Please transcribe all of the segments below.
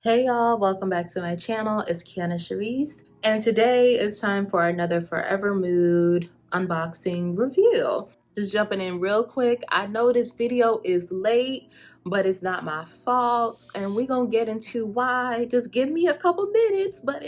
Hey y'all, welcome back to my channel. It's KionnaSharice, and today it's time for another Forever Mood unboxing review. Just jumping in real quick. I know this video is late, but it's not my fault, and we're gonna get into why. Just give me a couple minutes, but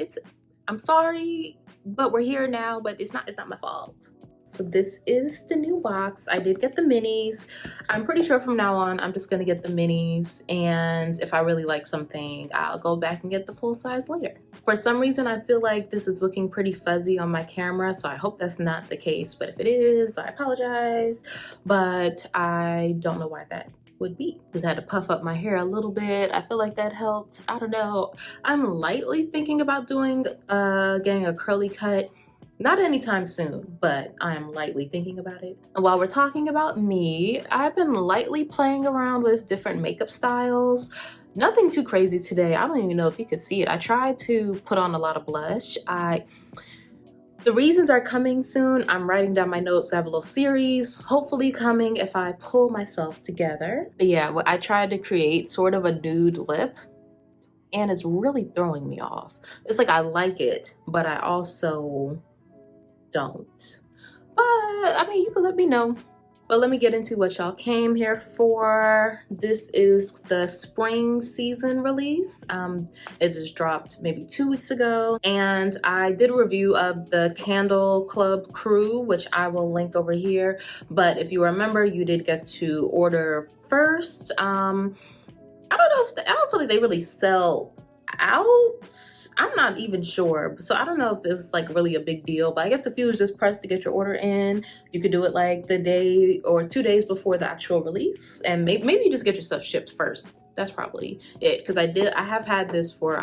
I'm sorry, but we're here now, but it's not my fault. So this is the new box. I did get the minis. I'm pretty sure from now on, I'm just gonna get the minis, and if I really like something, I'll go back and get the full size later. For some reason, I feel like this is looking pretty fuzzy on my camera, so I hope that's not the case, but if it is, I apologize, but I don't know why that would be. Just had to puff up my hair a little bit. I feel like that helped. I don't know. I'm lightly thinking about getting a curly cut. Not anytime soon, but I'm lightly thinking about it. And while we're talking about me, I've been lightly playing around with different makeup styles. Nothing too crazy today. I don't even know if you could see it. I tried to put on a lot of blush. The reasons are coming soon. I'm writing down my notes. I have a little series, hopefully coming if I pull myself together. But yeah, I tried to create sort of a nude lip, and it's really throwing me off. It's like I like it, but I also don't. But I mean, you can let me know. But let me get into what y'all came here for. This is the spring season release. It just dropped maybe 2 weeks ago, and I did a review of the Candle Club Crew, which I will link over here. But if you remember, you did get to order first. I don't feel like they really sell out. I'm not even sure, so I don't know if it's like really a big deal, but I guess if you was just pressed to get your order in, you could do it like the day or 2 days before the actual release, and maybe you just get your stuff shipped first. That's probably it, because I have had this for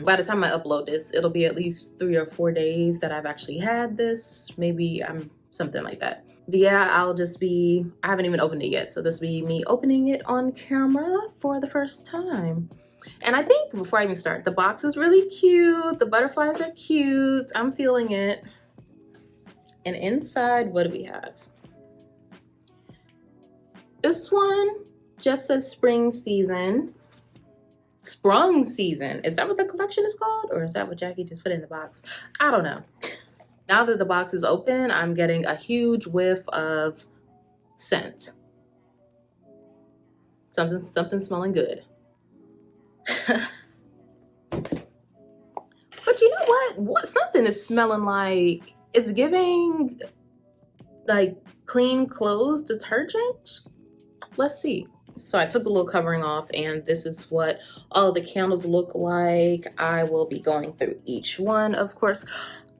by the time I upload this, it'll be at least 3 or 4 days that I've actually had this, maybe something like that. But yeah, I haven't even opened it yet, so this will be me opening it on camera for the first time. And I think before I even start, the box is really cute. The butterflies are cute. I'm feeling it. And inside, what do we have? This one just says Spring Season. Sprung Season. Is that what the collection is called? Or is that what Jackie just put in the box? I don't know. Now that the box is open, I'm getting a huge whiff of scent. Something smelling good. But you know what something is smelling like? It's giving like clean clothes detergent. Let's see. So I took the little covering off, and this is what all of the candles look like. I will be going through each one, of course.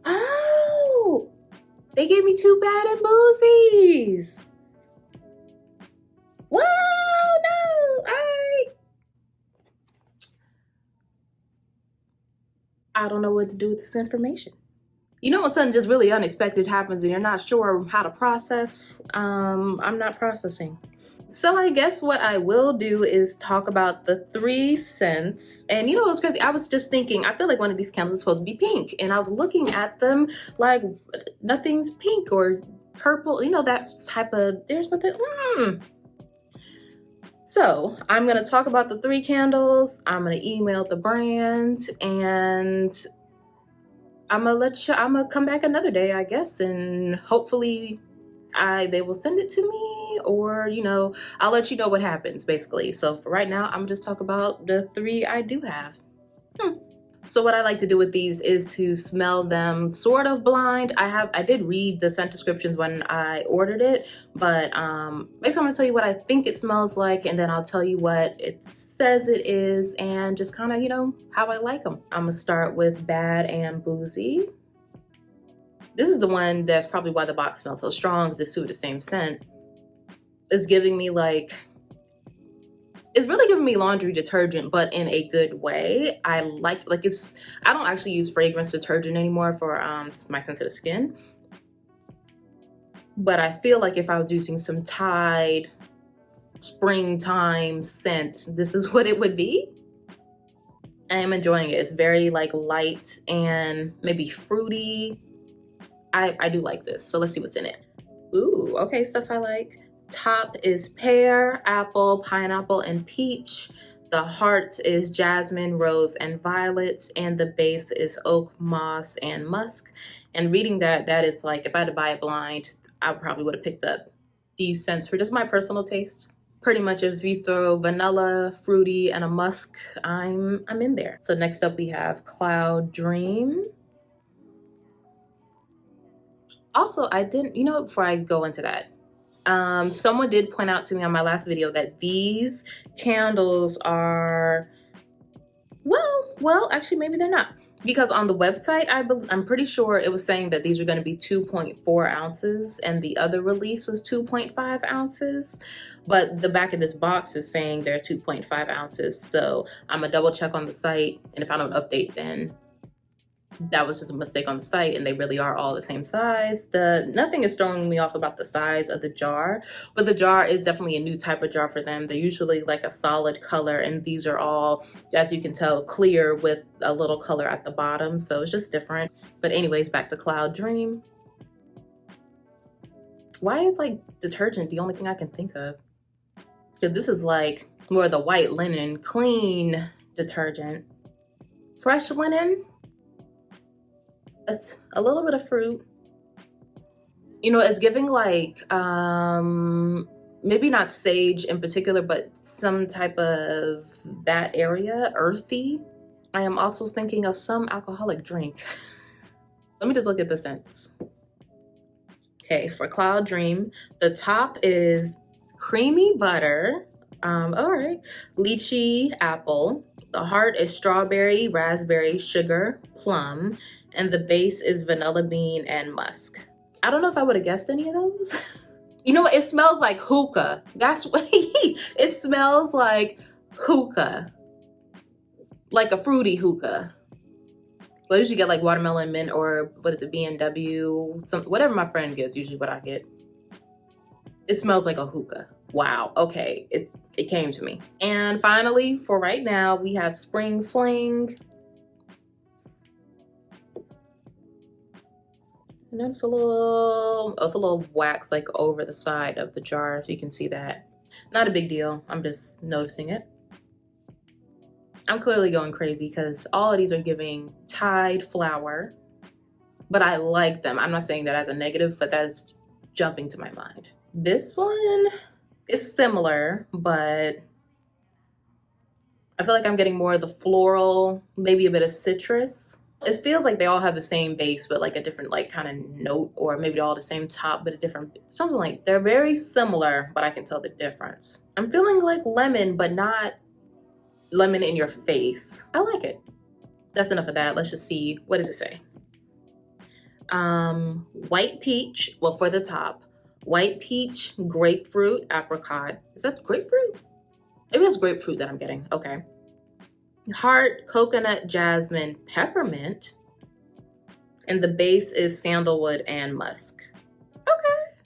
Oh, they gave me 2 Bad and Boozies. Whoa, no, I don't know what to do with this information. You know when something just really unexpected happens and you're not sure how to process? I'm not processing. So I guess what I will do is talk about the 3 scents. And you know what's crazy? I was just thinking, I feel like one of these candles is supposed to be pink. And I was looking at them like nothing's pink or purple. You know, that type of, there's nothing. So I'm gonna talk about the 3 candles. I'm gonna email the brand, and I'm gonna come back another day, I guess, and hopefully they will send it to me, or you know, I'll let you know what happens basically. So for right now, I'm gonna just talk about the 3 I do have. So what I like to do with these is to smell them sort of blind. I did read the scent descriptions when I ordered it, but basically I'm gonna tell you what I think it smells like, and then I'll tell you what it says it is, and just kind of, you know, how I like them. I'm gonna start with Bad and Boozy. This is the one that's probably why the box smells so strong. This too, the same scent. It's giving me like, it's really giving me laundry detergent, but in a good way. I like it's, I don't actually use fragrance detergent anymore for my sensitive skin. But I feel like if I was using some Tide springtime scent, this is what it would be. I am enjoying it. It's very like light and maybe fruity. I do like this. So let's see what's in it. Ooh, okay, stuff I like. Top is pear, apple, pineapple, and peach. The heart is jasmine, rose, and violet, and the base is oak, moss, and musk. And reading that, that is like, if I had to buy it blind, I probably would have picked up these scents for just my personal taste. Pretty much if you throw vanilla, fruity, and a musk, I'm in there. So next up we have Cloud Dream. Also, I didn't, you know, before I go into that, someone did point out to me on my last video that these candles are, well, actually maybe they're not. Because on the website, I'm pretty sure it was saying that these are going to be 2.4 ounces and the other release was 2.5 ounces. But the back of this box is saying they're 2.5 ounces. So I'm going to double check on the site. And if I don't update, then that was just a mistake on the site and they really are all the same size. Nothing is throwing me off about the size of the jar, but the jar is definitely a new type of jar for them. They're usually like a solid color and these are all, as you can tell, clear with a little color at the bottom. So it's just different. But anyways, back to Cloud Dream. Why is like detergent the only thing I can think of? Because this is like more the white linen, clean detergent. Fresh linen. A little bit of fruit. You know, it's giving like, maybe not sage in particular, but some type of that area, earthy. I am also thinking of some alcoholic drink. Let me just look at the scents. Okay, for Cloud Dream, the top is creamy butter. All right, lychee, apple. The heart is strawberry, raspberry, sugar, plum. And the base is vanilla bean and musk. I don't know if I would have guessed any of those. You know what? It smells like hookah. That's what it smells like hookah. Like a fruity hookah. I usually get like watermelon mint or what is it, B&W, whatever my friend gets, usually what I get. It smells like a hookah. Wow, okay, it came to me. And finally, for right now, we have Spring Fling. And it's a little wax like over the side of the jar, if you can see that. Not a big deal, I'm just noticing it. I'm clearly going crazy because all of these are giving Tide flower, but I like them. I'm not saying that as a negative, but that's jumping to my mind. This one is similar, but I feel like I'm getting more of the floral, maybe a bit of citrus. It feels like they all have the same base, but like a different like kind of note, or maybe all the same top, but a different, something like, they're very similar, but I can tell the difference. I'm feeling like lemon, but not lemon in your face. I like it. That's enough of that. Let's just see, what does it say? White peach, well, for the top, white peach, grapefruit, apricot. Is that grapefruit? Maybe that's grapefruit that I'm getting, okay. Heart, coconut, jasmine, peppermint, and the base is sandalwood and musk. Okay,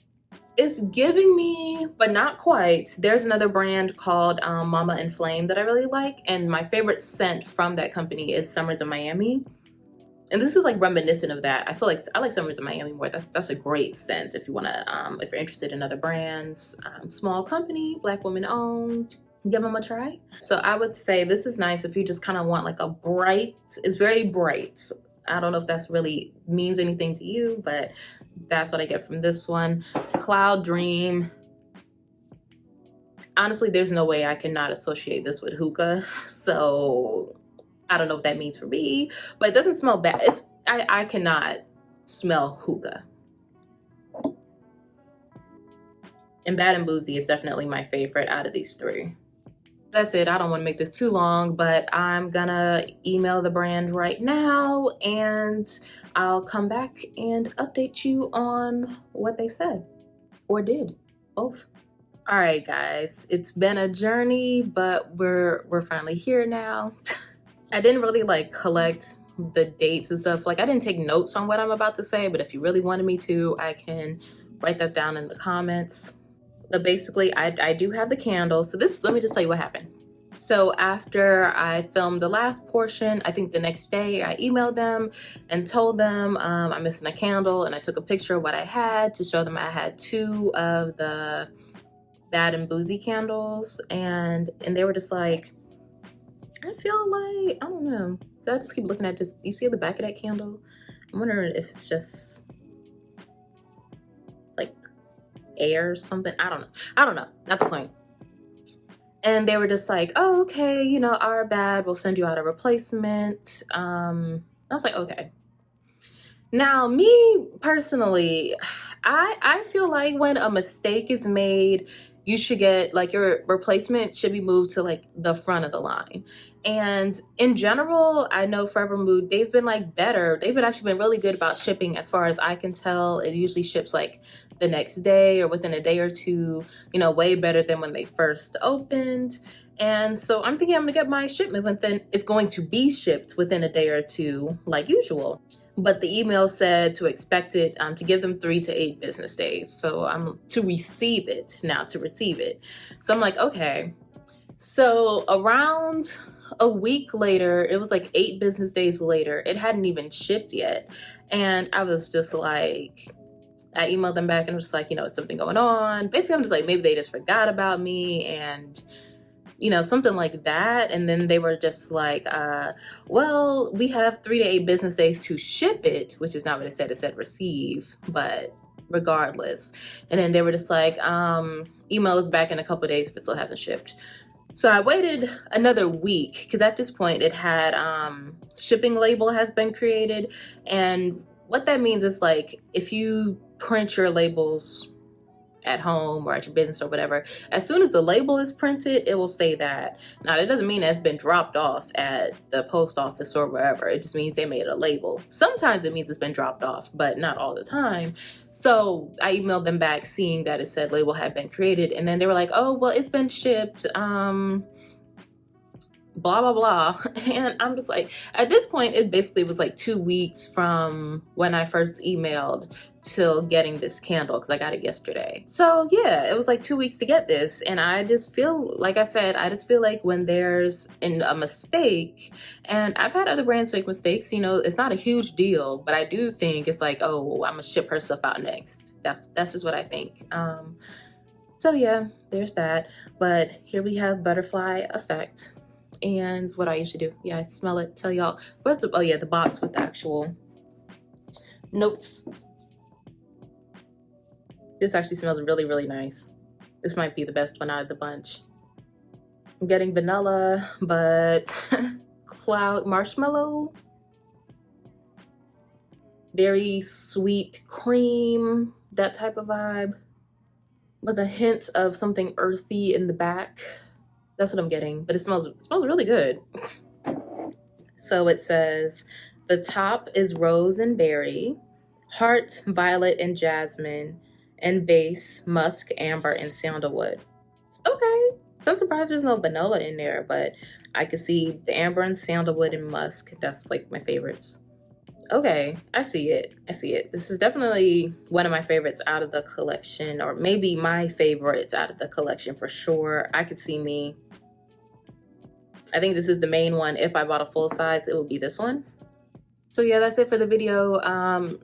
it's giving me, but not quite. There's another brand called Mama and Flame that I really like, and my favorite scent from that company is Summers of Miami, and this is like reminiscent of that. I like Summers of Miami more. That's a great scent if you want to if you're interested in other brands. Small company, Black woman owned. Give them a try. So I would say this is nice if you just kind of want like a bright, it's very bright. I don't know if that's really means anything to you, but that's what I get from this one. Cloud Dream. Honestly, there's no way I cannot associate this with hookah. So I don't know what that means for me, but it doesn't smell bad. I cannot smell hookah. And Bad and Boozy is definitely my favorite out of these three. That's it. I don't want to make this too long, but I'm gonna email the brand right now and I'll come back and update you on what they said or did, both. All right, guys, it's been a journey, but we're finally here now. I didn't really like collect the dates and stuff. Like I didn't take notes on what I'm about to say, but if you really wanted me to, I can write that down in the comments. But basically, I do have the candle. So let me just tell you what happened. So after I filmed the last portion, I think the next day I emailed them and told them I'm missing a candle, and I took a picture of what I had to show them I had 2 of the Bad and Boozy candles, and they were just like, I feel like, I don't know. I just keep looking at this. You see the back of that candle? I'm wondering if it's just like air or something. I don't know. I don't know. Not the point. And they were just like, oh, okay, you know, our bad. We'll send you out a replacement. I was like, okay. Now, me personally, I feel like when a mistake is made, you should get like your replacement should be moved to like the front of the line. And in general, I know Forever Mood, they've been like better. They've been actually been really good about shipping as far as I can tell. It usually ships like the next day or within a day or two, you know, way better than when they first opened. And so I'm thinking I'm gonna get my shipment, but then it's going to be shipped within a day or two like usual. But the email said to expect it, to give them 3 to 8 business days. So I'm to receive it. So I'm like, okay. So around a week later, it was like 8 business days later, it hadn't even shipped yet. And I was just like, I emailed them back and was like, you know, it's something going on. Basically, I'm just like, maybe they just forgot about me and, you know, something like that. And then they were just like, well, we have 3 to 8 business days to ship it, which is not what it said receive, but regardless. And then they were just like, email us back in a couple of days if it still hasn't shipped. So I waited another week because at this point it had shipping label has been created. And what that means is like, if you print your labels at home or at your business or whatever, as soon as the label is printed, it will say that. Now, that doesn't mean that it's been dropped off at the post office or wherever. It just means they made a label. Sometimes it means it's been dropped off, but not all the time. So I emailed them back seeing that it said label had been created, and then they were like, oh, well, it's been shipped, blah blah blah. And I'm just like, at this point it basically was like 2 weeks from when I first emailed till getting this candle, because I got it yesterday. So yeah, it was like 2 weeks to get this, and I just feel like, I said, I just feel like when there's a mistake, and I've had other brands make mistakes, you know, it's not a huge deal, but I do think it's like, oh, I'm gonna ship her stuff out next. That's just what I think. So yeah, there's that. But here we have Butterfly Effect. And what I usually do, yeah, I smell it, tell y'all. But oh yeah, the box with the actual notes. This actually smells really, really nice. This might be the best one out of the bunch. I'm getting vanilla, but cloud marshmallow. Very sweet cream, that type of vibe. With a hint of something earthy in the back. That's what I'm getting, but it smells really good. So it says, the top is rose and berry, heart, violet, and jasmine, and base, musk, amber, and sandalwood. Okay, so I'm surprised there's no vanilla in there, but I could see the amber and sandalwood and musk. That's like my favorites. Okay, I see it. This is definitely one of my favorites out of the collection, or maybe my favorite out of the collection for sure. I could see me. I think this is the main one. If I bought a full size, it would be this one. So yeah, that's it for the video.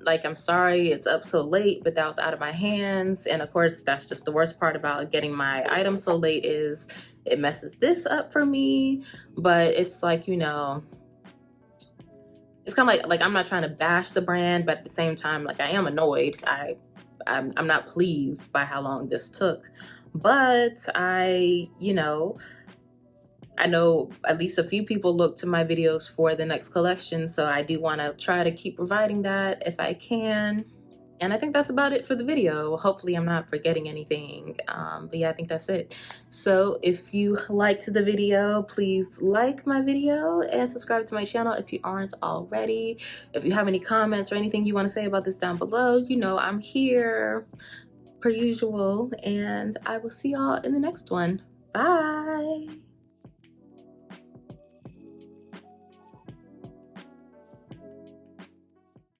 Like, I'm sorry it's up so late, but that was out of my hands. And of course, that's just the worst part about getting my item so late, is it messes this up for me. But it's like, you know, it's kind of like I'm not trying to bash the brand, but at the same time, like, I am annoyed. I'm not pleased by how long this took. But you know, I know at least a few people look to my videos for the next collection, so I do want to try to keep providing that if I can. And I think that's about it for the video. Hopefully I'm not forgetting anything. But yeah, I think that's it. So if you liked the video, please like my video and subscribe to my channel if you aren't already. If you have any comments or anything you want to say about this down below, you know I'm here per usual. And I will see y'all in the next one. Bye.